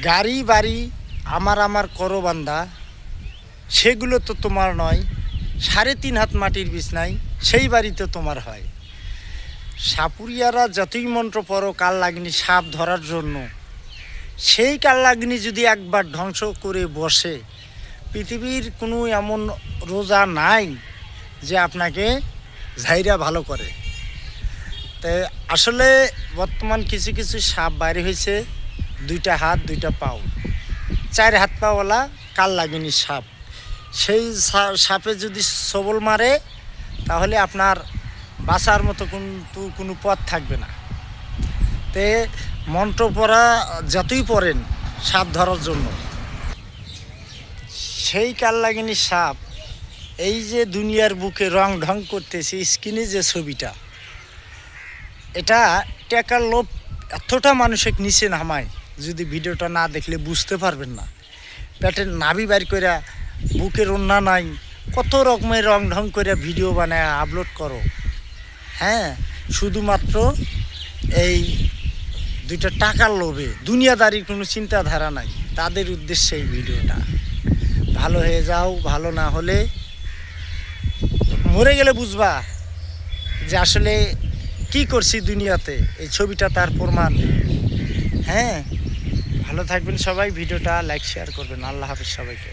গাড়ি বাড়ি আমার করো বান্দা, সেগুলো তো তোমার নয়। 3.5 হাত মাটির বিছনায় সেই বাড়ি তো তোমার হয়। সাপুরিয়ারা যতই মন্ত্র পড়ো কালনাগিনী সাপ ধরার জন্য, সেই কালনাগিনী যদি একবার ধ্বংস করে বসে, পৃথিবীর কোনো এমন রোজা নাই যে আপনাকে ঝাইরা ভালো করে। তাই আসলে বর্তমান কিছু কিছু সাপ বাইরে হয়েছে, 2টা হাত 2টা পাও, 4 হাত পাওয়ালা কালনাগিনী সাপ। সেই সাপে যদি সবল মারে তাহলে আপনার বাঁচার মতো কিন্তু কোনো পথ থাকবে না। তে মন্ত্র পড়া যতই পড়েন সাপ ধরার জন্য, সেই কালনাগিনী সাপ এই যে দুনিয়ার বুকে রং ঢং করতেছে, স্ক্রিনে যে ছবিটা, এটা টাকার লোভ এতটা মানুষের নিচে নামায়, যদি ভিডিওটা না দেখলে বুঝতে পারবেন না। পেটের নাভি বাইর করে, বুকের ওন্না নাই, কত রকমের রং ঢং করে ভিডিও বানায় আপলোড করো। হ্যাঁ, শুধুমাত্র এই 2টা টাকার লোভে, দুনিয়াদারির কোনো চিন্তাধারা নাই, তাদের উদ্দেশ্যে এই ভিডিওটা। ভালো হয়ে যাও, ভালো না হলে মরে গেলে বুঝবা যে আসলে কি করছি দুনিয়াতে। এই ছবিটা তার প্রমাণ। হ্যাঁ, ভালো থাকবেন সবাই, ভিডিওটা লাইক শেয়ার করবেন। আল্লাহ হাফেজ সবাইকে।